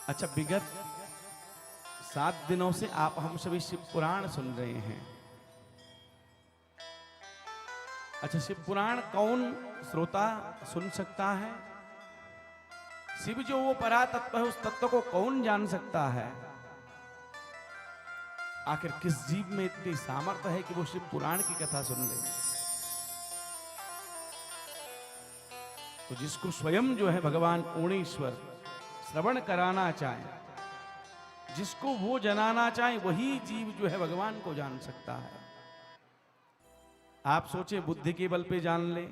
अच्छा, विगत 7 दिनों से आप हम सभी शिव पुराण सुन रहे हैं। अच्छा, शिव पुराण कौन श्रोता सुन सकता है? शिव जो वो परा तत्व है, उस तत्व को कौन जान सकता है? आखिर किस जीव में इतनी सामर्थ्य है कि वो शिव पुराण की कथा सुन ले? तो जिसको स्वयं जो है भगवान ऊणेश्वर श्रवण कराना चाहे, जिसको वो जनाना चाहे, वही जीव जो है भगवान को जान सकता है। आप सोचें बुद्धि के बल पे जान ले,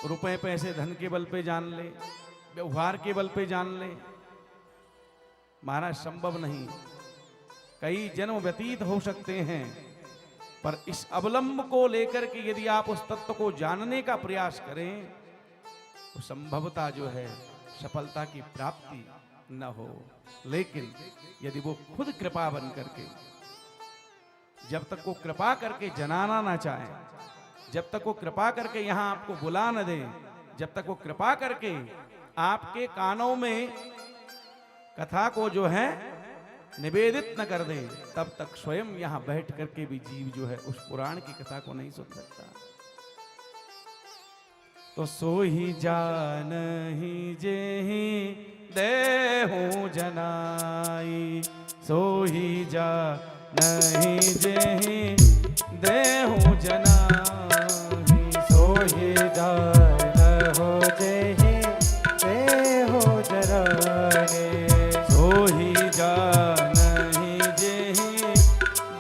रुपए पैसे धन के बल पे जान ले, व्यवहार के बल पे जान ले, महाराज संभव नहीं। कई जन्म व्यतीत हो सकते हैं, पर इस अवलंब को लेकर के यदि आप उस तत्व को जानने का प्रयास करें तो संभवता जो है सफलता की प्राप्ति न हो। लेकिन यदि वो खुद कृपा बन करके, जब तक वो कृपा करके जनाना ना चाहे, जब तक वो कृपा करके यहां आपको बुला न दे, जब तक वो कृपा करके आपके कानों में कथा को जो है निवेदित न कर दे, तब तक स्वयं यहां बैठ करके भी जीव जो है उस पुराण की कथा को नहीं सुन सकता। तो सो ही जान ही जे ही देहु जनाई, सो ही जान ही जे ही देहु जनाई, सो ही जान हो जे ही देहु जनाई, सो ही जान ही जे ही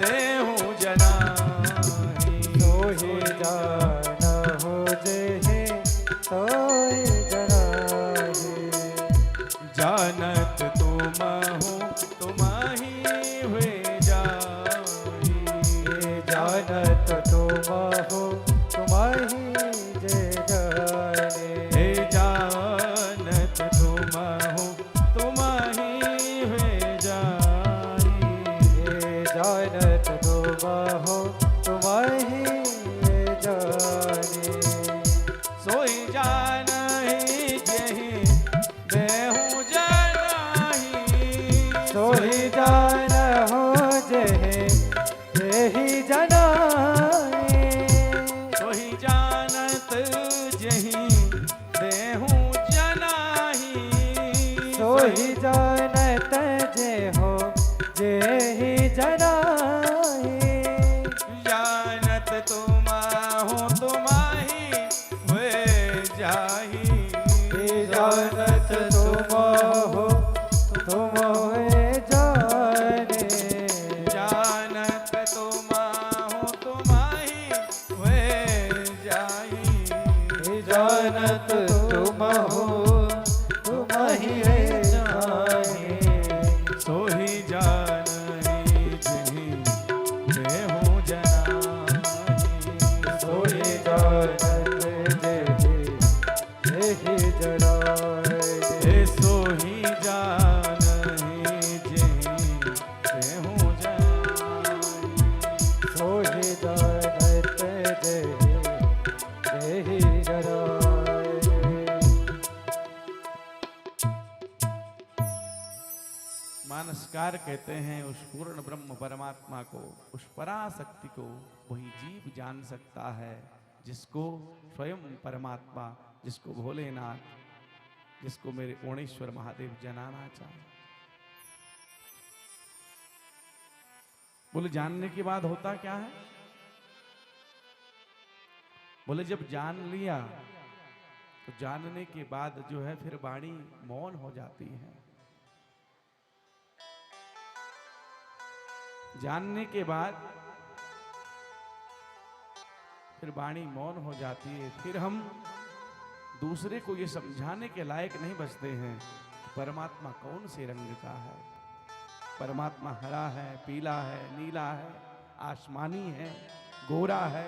देहु जनाई, सो ही जान हो जे ही सोई जनाई। जानत तुम हो तुम ही हुए जाई, जानत तुम हो तुम ही जे जाने, हे जानत तुम हो तुम ही हुए जाई, हे जानत तुम हो तुम ही जाने, सोई जान ही जही देहु जनाही, सोई जान हो जही देहि जनाही, सोई जानत जही देहु जनाही, सोई जानत जे हो जेहि जनाही, जानत तुम हो तुम ही जाही, जानत तुम हो तुम हुए जाने, जानत तुम हो तुम ही हुए जाही, जानत तुम हो तुम ही हुए जाही, सो ही जान ही जिहि देहु जनाही, सो ही जानत हे जनाए, सो ही जान ही जेहि देहु जनाई, सो ही जानत जेहि देहि जनाए। मानसकार कहते हैं उस पूर्ण ब्रह्म परमात्मा को, उस पराशक्ति को वही जीव जान सकता है जिसको स्वयं परमात्मा, जिसको भोलेनाथ, जिसको मेरे ऊणेश्वर महादेव जनाना चाहे। बोले जानने के बाद होता क्या है? बोले जब जान लिया तो जानने के बाद जो है फिर वाणी मौन हो जाती है। जानने के बाद फिर वाणी मौन हो जाती है। फिर हम दूसरे को ये समझाने के लायक नहीं बचते हैं परमात्मा कौन से रंग का है। परमात्मा हरा है, पीला है, नीला है, आसमानी है, गोरा है,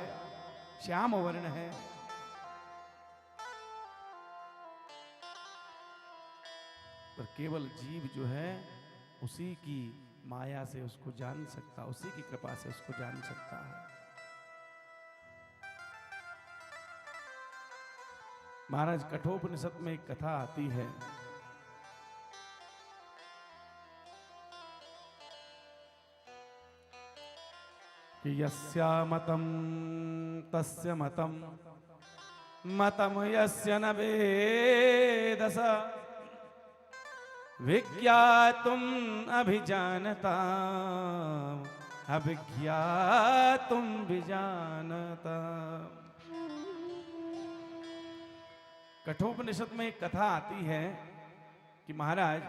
श्याम वर्ण है। पर केवल जीव जो है उसी की माया से उसको जान सकता, उसी की कृपा से उसको जान सकता है। महाराज कठोपनिषद में एक कथा आती है कि यस्या मतं तस्य मतं मतं यस्य न वेदस विज्ञातुम् अभिजानता अभिज्ञातुम् विजानता। कठोपनिषद में एक कथा आती है कि महाराज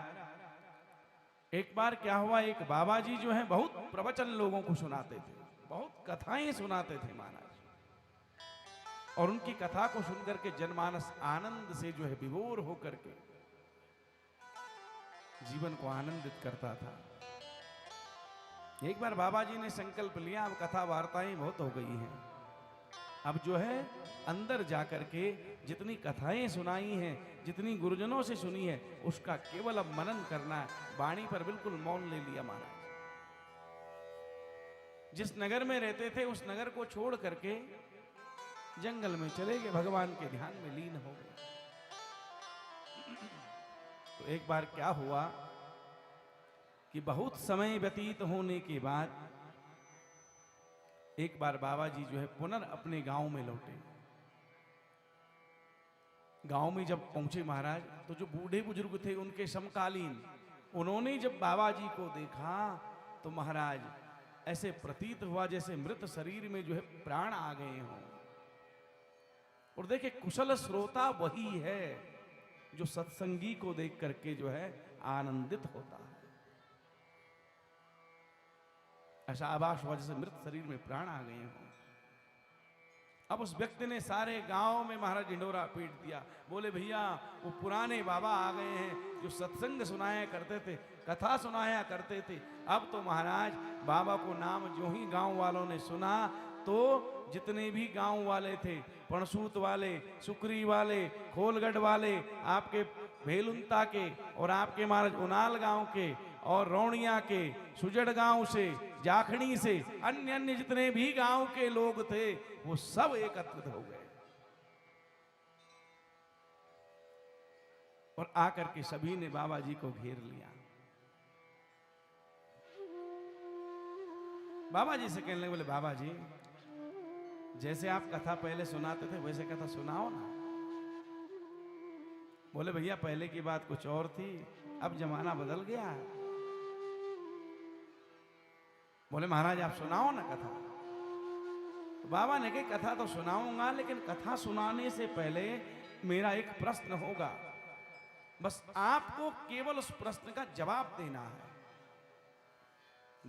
एक बार क्या हुआ, एक बाबा जी जो हैं बहुत प्रवचन लोगों को सुनाते थे, बहुत कथाएं सुनाते थे महाराज, और उनकी कथा को सुनकर के जनमानस आनंद से जो है विभोर होकर के जीवन को आनंदित करता था। एक बार बाबा जी ने संकल्प लिया, अब कथा वार्ताएं बहुत हो गई हैं, अब जो है अंदर जाकर के जितनी कथाएं सुनाई हैं, जितनी गुरुजनों से सुनी है, उसका केवल अब मनन करना है। वाणी पर बिल्कुल मौन ले लिया महाराज। जिस नगर में रहते थे उस नगर को छोड़ करके जंगल में चले गए, भगवान के ध्यान में लीन हो गए। तो एक बार क्या हुआ कि बहुत समय व्यतीत होने के बाद एक बार बाबा जी जो है पुनः अपने गांव में लौटे। गांव में जब पहुंचे महाराज, तो जो बूढ़े बुजुर्ग थे उनके समकालीन, उन्होंने जब बाबा जी को देखा तो महाराज ऐसे प्रतीत हुआ जैसे मृत शरीर में जो है प्राण आ गए हों। और देखिए कुशल श्रोता वही है जो सत्संगी को देख करके जो है आनंदित होता है। ऐसा आभास हुआ जैसे मृत शरीर में प्राण आ गए हों। अब उस व्यक्ति ने सारे गांव में महाराज ढिंडोरा पीट दिया, बोले भैया वो पुराने बाबा आ गए हैं जो सत्संग सुनाया करते थे, कथा सुनाया करते थे। अब तो महाराज बाबा को नाम जो ही गांव वालों ने सुना तो जितने भी गांव वाले थे, पणसूत वाले, सुकरी वाले, खोलगढ़ वाले, आपके भेलुंता के और आपके महाराज उनाल गांव के और रौनिया के, सुजड़ गांव से, जाखड़ी से, अन्य अन्य जितने भी गांव के लोग थे वो सब एकत्रित हो गए और आकर के सभी ने बाबा जी को घेर लिया। बाबा जी से कहने लगे, बोले बाबा जी जैसे आप कथा पहले सुनाते थे वैसे कथा सुनाओ ना। बोले भैया पहले की बात कुछ और थी, अब जमाना बदल गया। बोले महाराज आप सुनाओ ना कथा। तो बाबा ने कहा कथा तो सुनाऊंगा, लेकिन कथा सुनाने से पहले मेरा एक प्रश्न होगा, बस आपको केवल उस प्रश्न का जवाब देना है।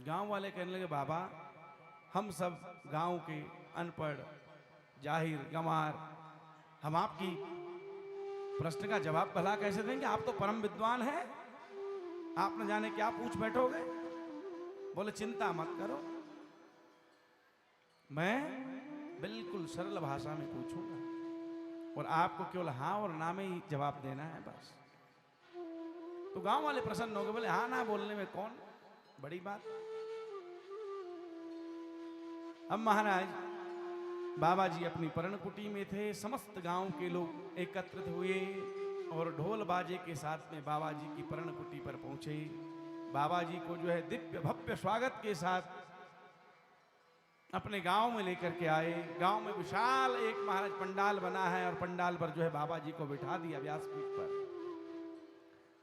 गांव वाले कहने लगे बाबा हम सब गांव के अनपढ़ जाहिर गंवार, हम आपकी प्रश्न का जवाब भला कैसे देंगे, आप तो परम विद्वान हैं, आप न जाने क्या पूछ बैठोगे। बोले चिंता मत करो, मैं बिल्कुल सरल भाषा में पूछूंगा और आपको केवल हाँ और ना में ही जवाब देना है बस। तो गांव वाले प्रसन्न हो गए, बोले हाँ ना बोलने में कौन बड़ी बात। अब महाराज बाबा जी अपनी पर्णकुटी में थे, समस्त गांव के लोग एकत्रित हुए और ढोल बाजे के साथ में बाबा जी की पर्णकुटी पर पहुंचे। बाबा जी को जो है दिव्य भव्य स्वागत के साथ अपने गांव में लेकर के आए। गांव में विशाल एक महाराज पंडाल बना है और पंडाल पर जो है बाबा जी को बिठा दिया व्यासपीठ पर।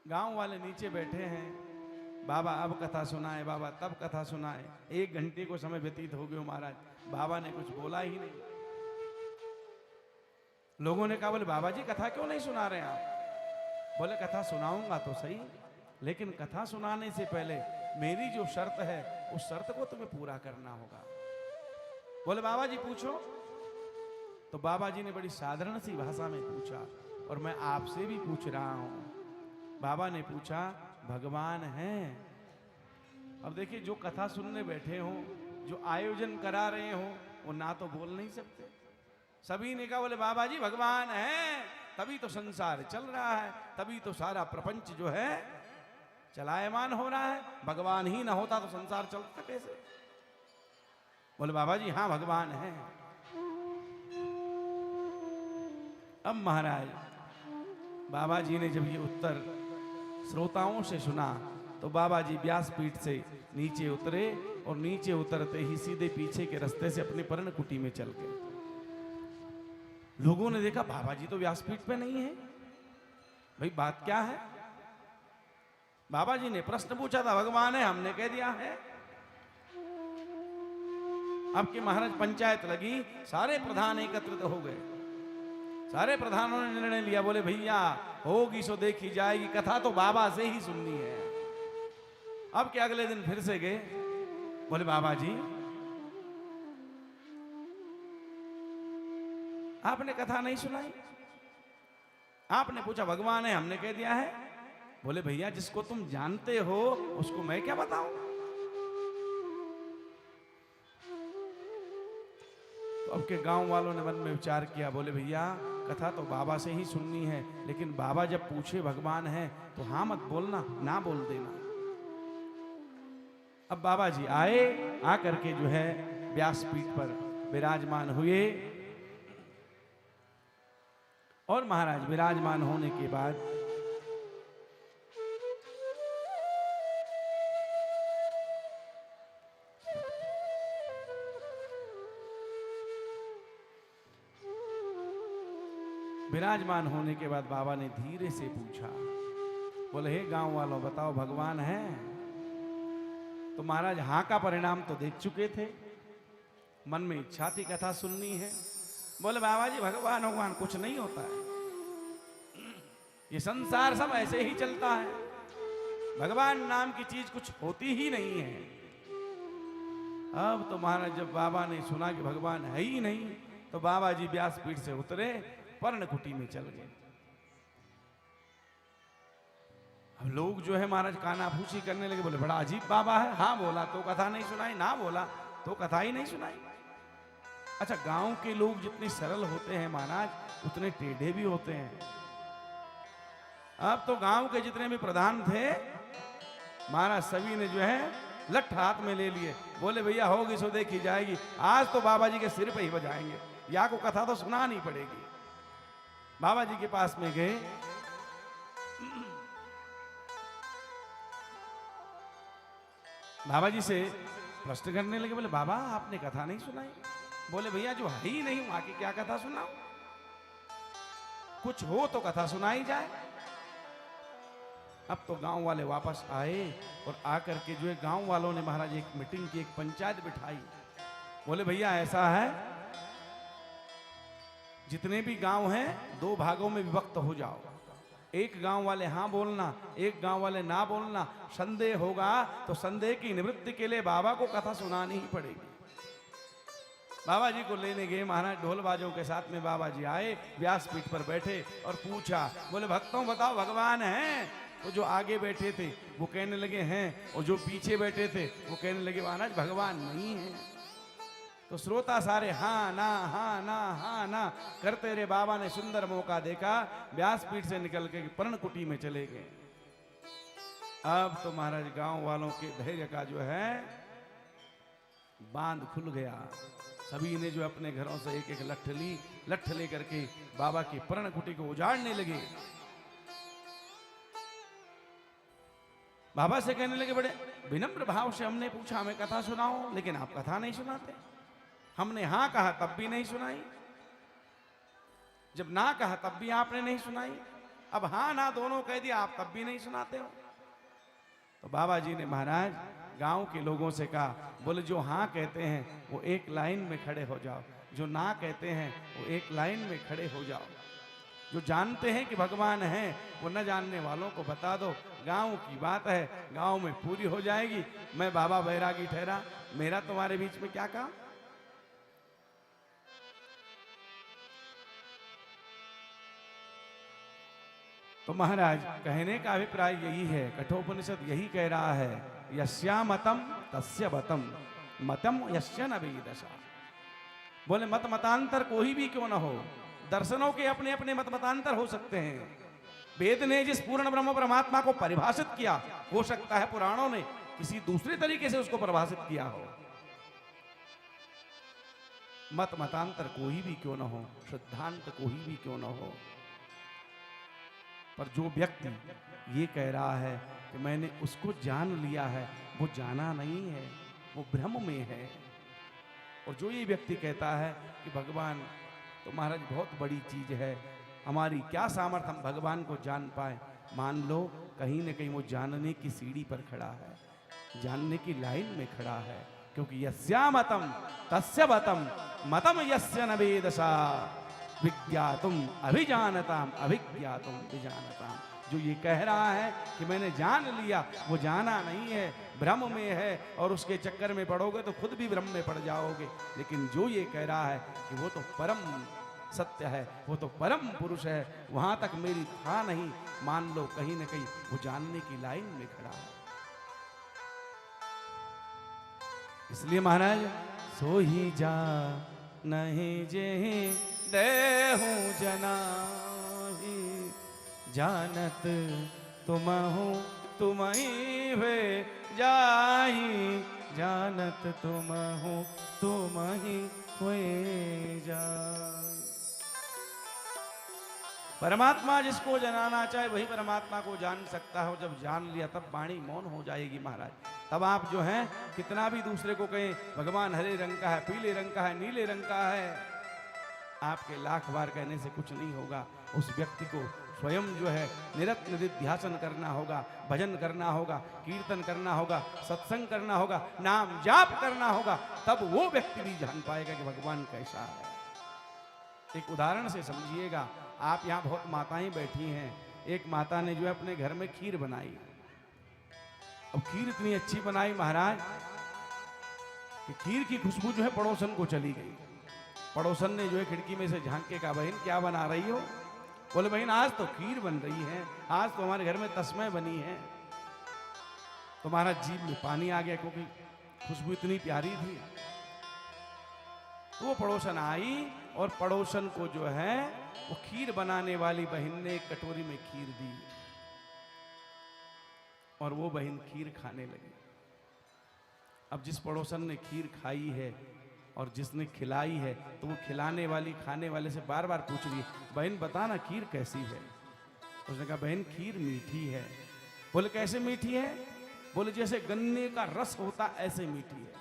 गांव वाले नीचे बैठे हैं, बाबा अब कथा सुनाए, बाबा तब कथा सुनाए। 1 घंटे को समय व्यतीत हो गया महाराज, बाबा ने कुछ बोला ही नहीं। लोगों ने कहा बोले बाबा जी कथा क्यों नहीं सुना रहे आप। बोले कथा सुनाऊंगा तो सही, लेकिन कथा सुनाने से पहले मेरी जो शर्त है उस शर्त को तुम्हें पूरा करना होगा। बोले बाबा जी पूछो। तो बाबा जी ने बड़ी साधारण सी भाषा में पूछा और मैं आपसे भी पूछ रहा हूं। बाबा ने पूछा भगवान है। अब देखिए जो कथा सुनने बैठे हो, जो आयोजन करा रहे हो, वो ना तो बोल नहीं सकते। सभी ने कहा बोले बाबा जी भगवान है, तभी तो संसार चल रहा है, तभी तो सारा प्रपंच जो है चलायमान हो रहा है। भगवान ही ना होता तो संसार चलता कैसे। बोले बाबा जी हाँ भगवान है। अब महाराज बाबा जी ने जब ये उत्तर श्रोताओं से सुना तो बाबा जी व्यासपीठ से नीचे उतरे और नीचे उतरते ही सीधे पीछे के रास्ते से अपनी पर्ण कुटी में चल गए। लोगों ने देखा बाबा जी तो व्यासपीठ पे नहीं है, भाई बात क्या है। बाबा जी ने प्रश्न पूछा था, भगवान है, हमने कह दिया है। अब की महाराज पंचायत लगी, सारे प्रधान एकत्रित हो गए। सारे प्रधानों ने निर्णय लिया, बोले भैया होगी सो देखी जाएगी, कथा तो बाबा से ही सुननी है। अब के अगले दिन फिर से गए, बोले बाबा जी आपने कथा नहीं सुनाई। आपने पूछा भगवान है, हमने कह दिया है। बोले भैया जिसको तुम जानते हो उसको मैं क्या बताऊं। तो अब के गांव वालों ने मन में विचार किया, बोले भैया कथा तो बाबा से ही सुननी है, लेकिन बाबा जब पूछे भगवान है तो हाँ मत बोलना, ना बोल देना। अब बाबा जी आए, आकर के जो है व्यासपीठ पर विराजमान हुए। और महाराज विराजमान होने के बाद बाबा ने धीरे से पूछा, बोले हे गांव वालों बताओ भगवान है। तो महाराज हाँ का परिणाम तो देख चुके थे, मन में इच्छा थी कथा सुननी है। बोले बाबा जी भगवान कुछ नहीं होता है, ये संसार सब ऐसे ही चलता है, भगवान नाम की चीज कुछ होती ही नहीं है। अब तो महाराज जब बाबा ने सुना कि भगवान है ही नहीं, तो बाबा जी व्यासपीठ से उतरे, पर्ण कुटी में चल गए। अब लोग जो है महाराज कानाफूसी करने लगे, बोले बड़ा अजीब बाबा है, हाँ बोला तो कथा नहीं सुनाई, ना बोला तो कथा ही नहीं सुनाई। अच्छा गांव के लोग जितने सरल होते हैं महाराज उतने टेढ़े भी होते हैं। अब तो गांव के जितने भी प्रधान थे महाराज सभी ने जो है लठ हाथ में ले लिए, बोले भैया होगी सो देखी जाएगी, आज तो बाबा जी के सिर पे ही बजाएंगे, या को कथा तो सुनानी पड़ेगी। बाबा जी के पास में गए, बाबा जी से प्रश्न करने लगे, बोले बाबा आपने कथा नहीं सुनाई। बोले भैया जो है ही नहीं वहां की क्या कथा सुनाओ, कुछ हो तो कथा सुनाई जाए। अब तो गांव वाले वापस आए और आकर के जो है गांव वालों ने महाराज एक मीटिंग की, एक पंचायत बिठाई। बोले भैया ऐसा है, जितने भी गांव हैं 2 भागों में विभक्त हो जाओ, एक गांव वाले हाँ बोलना, एक गांव वाले ना बोलना। संदेह होगा तो संदेह की निवृत्ति के लिए बाबा को कथा सुनानी ही पड़ेगी। बाबा जी को लेने गए महाराज, ढोल बाजों के साथ में बाबा जी आए, व्यासपीठ पर बैठे और पूछा, बोले भक्तों बताओ भगवान है। तो जो आगे बैठे थे वो कहने लगे हैं, और जो पीछे बैठे थे वो कहने लगे महाराज भगवान नहीं है। तो श्रोता सारे हाँ ना हाँ ना हाँ ना करते रहे। बाबा ने सुंदर मौका देखा, व्यासपीठ से निकल के पर्ण कुटी में चले गए। अब तो महाराज गांव वालों के धैर्य का जो है बांध खुल गया। सभी ने जो अपने घरों से एक एक लठ लेकर के बाबा की पर्ण कुटी को उजाड़ने लगे। बाबा से कहने लगे, बड़े विनम्र भाव से हमने पूछा हमें कथा सुनाओ, लेकिन आप कथा नहीं सुनाते। हमने हाँ कहा तब भी नहीं सुनाई, जब ना कहा तब भी आपने नहीं सुनाई, अब हाँ ना दोनों कह दिया आप तब भी नहीं सुनाते हो। तो बाबा जी ने महाराज गांव के लोगों से कहा, बोले जो हाँ कहते हैं वो एक लाइन में खड़े हो जाओ, जो ना कहते हैं वो एक लाइन में खड़े हो जाओ। जो जानते हैं कि भगवान है वो न जानने वालों को बता दो। गांव की बात है, गांव में पूरी हो जाएगी। मैं बाबा बैरागी ठहरा, मेरा तुम्हारे बीच में क्या काम। तो महाराज कहने का अभिप्राय यही है, कठोपनिषद यही कह रहा है, यस्या मतम तस्य मतम, मतम यस्य न वेदसा। बोले मत मतांतर कोई भी क्यों ना हो, दर्शनों के अपने अपने मत मतांतर हो सकते हैं। वेद ने जिस पूर्ण ब्रह्म परमात्मा को परिभाषित किया, हो सकता है पुराणों ने किसी दूसरे तरीके से उसको परिभाषित किया हो। मत मतांतर कोई भी क्यों ना हो, सिद्धांत कोई भी क्यों ना हो, पर जो व्यक्ति ये कह रहा है कि मैंने उसको जान लिया है, वो जाना नहीं है, वो ब्रह्म में है। और जो ये व्यक्ति कहता है कि भगवान तो महाराज बहुत बड़ी चीज है, हमारी क्या सामर्थ्य हम भगवान को जान पाए, मान लो कहीं न कहीं वो जानने की सीढ़ी पर खड़ा है, जानने की लाइन में खड़ा है। क्योंकि यस्या मतम तस्य मतम मतम यस्य न वेदसा विज्ञातुम अभिजानताम अभिज्ञातुम विजानताम। जो ये कह रहा है कि मैंने जान लिया, वो जाना नहीं है, भ्रम में है, और उसके चक्कर में पड़ोगे तो खुद भी भ्रम में पड़ जाओगे। लेकिन जो ये कह रहा है कि वो तो परम सत्य है, वो तो परम पुरुष है, वहां तक मेरी था नहीं, मान लो कहीं न कहीं वो जानने की लाइन में खड़ा है। इसलिए महाराज सो ही जा नहीं जेहि देहु जनाहि, जानत तुमहु तुमहि वे जाहि, जानत तुमहु तुमहि वे जाहि। परमात्मा जिसको जनाना चाहे वही परमात्मा को जान सकता है। जब जान लिया तब वाणी मौन हो जाएगी महाराज। तब आप जो हैं कितना भी दूसरे को कहें भगवान हरे रंग का है, पीले रंग का है, नीले रंग का है, आपके लाख बार कहने से कुछ नहीं होगा। उस व्यक्ति को स्वयं जो है निरंतर निधिध्यासन करना होगा, भजन करना होगा, कीर्तन करना होगा, सत्संग करना होगा, नाम जाप करना होगा, तब वो व्यक्ति भी जान पाएगा कि भगवान कैसा है। एक उदाहरण से समझिएगा, आप यहाँ बहुत माताएं बैठी हैं, एक माता ने जो है अपने घर में खीर बनाई। अब खीर इतनी अच्छी बनाई महाराज कि खीर की खुशबू जो है पड़ोसन को चली गई। पड़ोसन ने जो है खिड़की में से झांक के कहा, बहन क्या बना रही हो? बोले बहन आज तो खीर बन रही है, आज तो हमारे घर में तस्मै बनी है। तो महाराज जीभ में पानी आ गया क्योंकि खुशबू इतनी प्यारी थी। तो वो पड़ोसन आई और पड़ोसन को जो है वो खीर बनाने वाली बहन ने एक कटोरी में खीर दी और वो बहन खीर खाने लगी। अब जिस पड़ोसन ने खीर खाई है और जिसने खिलाई है, तो वो खिलाने वाली खाने वाले से बार बार पूछ रही है, बहन बता ना खीर कैसी है? उसने कहा बहन खीर मीठी है। बोले कैसे मीठी है? बोले जैसे गन्ने का रस होता ऐसे मीठी है।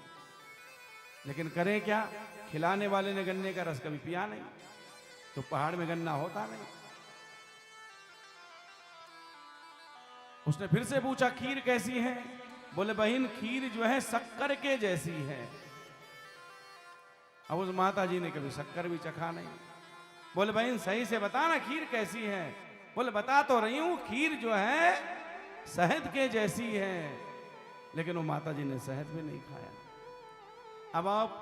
लेकिन करें क्या, खिलाने वाले ने गन्ने का रस कभी पिया नहीं, तो पहाड़ में गन्ना होता नहीं। उसने फिर से पूछा खीर कैसी है? बोले बहन खीर जो है शक्कर के जैसी है। अब उस माता जी ने कभी शक्कर भी चखा नहीं। बोले बहन सही से बता ना खीर कैसी है? बोले बता तो रही हूं, खीर जो है शहद के जैसी है। लेकिन वो माता जी ने शहद भी नहीं खाया। अब आप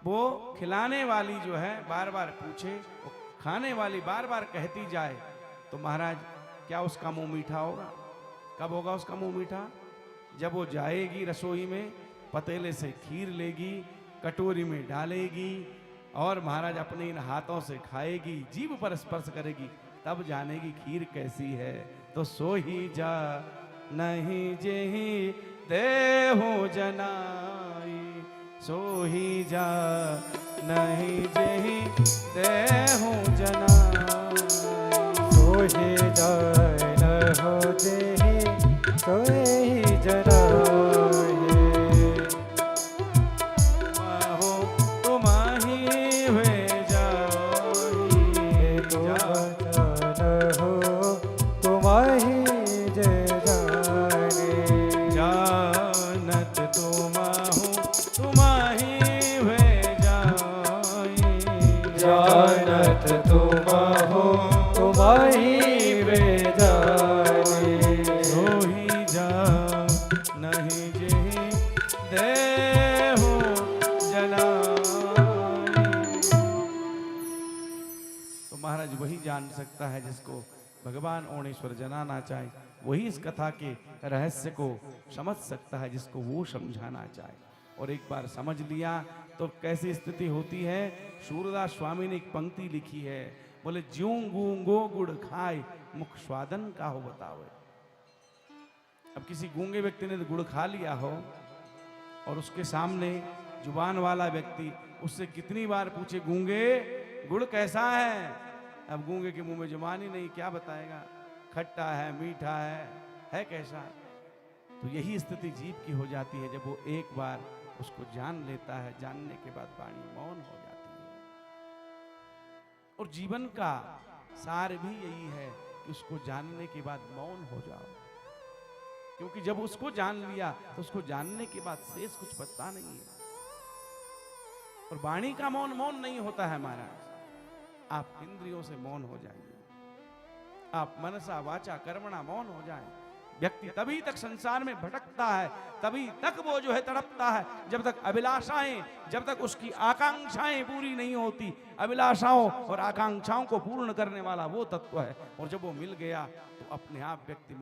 वो खिलाने वाली जो है बार बार पूछे, वो खाने वाली बार बार कहती जाए, तो महाराज क्या उसका मुंह मीठा होगा? कब होगा उसका मुंह मीठा? जब वो जाएगी रसोई में, पतीले से खीर लेगी, कटोरी में डालेगी और महाराज अपने इन हाथों से खाएगी, जीभ पर स्पर्श करेगी, तब जानेगी खीर कैसी है। तो सो ही जा नहीं जेहि देहु जनाई, सो ही जा नहीं जेहि देहु जनाई, सो ही जा नहीं जेहि सोहि जनाई, जान सकता है जिसको भगवान ओणेश्वर जनाना चाहे, वही इस कथा के रहस्य को समझ सकता है जिसको वो समझाना चाहे। और एक बार समझ लिया तो कैसी स्थिति होती है। सूरदास स्वामी ने एक पंक्ति लिखी है, बोले ज्यों गूंगो गुड़ खाए मुख स्वादन का हो बतावे। अब किसी गूंगे व्यक्ति ने तो गुड़ खा लिया हो और उसके सामने जुबान वाला व्यक्ति उससे कितनी बार पूछे गूंगे गुड़ कैसा है? अब गूंगे के मुंह में जुबान ही नहीं, क्या बताएगा? खट्टा है, मीठा है कैसा? तो यही स्थिति जीव की हो जाती है जब वो एक बार उसको जान लेता है, जानने के बाद वाणी मौन हो जाती है। और जीवन का सार भी यही है कि उसको जानने के बाद मौन हो जाओ, क्योंकि जब उसको जान लिया तो उसको जानने के बाद शेष कुछ बचता नहीं है। और वाणी का मौन मौन नहीं होता है महाराज। आप इंद्रियों से मौन हो जाइए, आप मनसा वाचा कर्मणा मौन हो जाएं। व्यक्ति तभी तक संसार में भटकता है, तभी तक वो जो है तड़पता है, जब तक अभिलाषाएं, जब तक उसकी आकांक्षाएं पूरी नहीं होती। अभिलाषाओं और आकांक्षाओं को पूर्ण करने वाला वो तत्व है, और जब वो मिल गया तो अपने आप व्यक्ति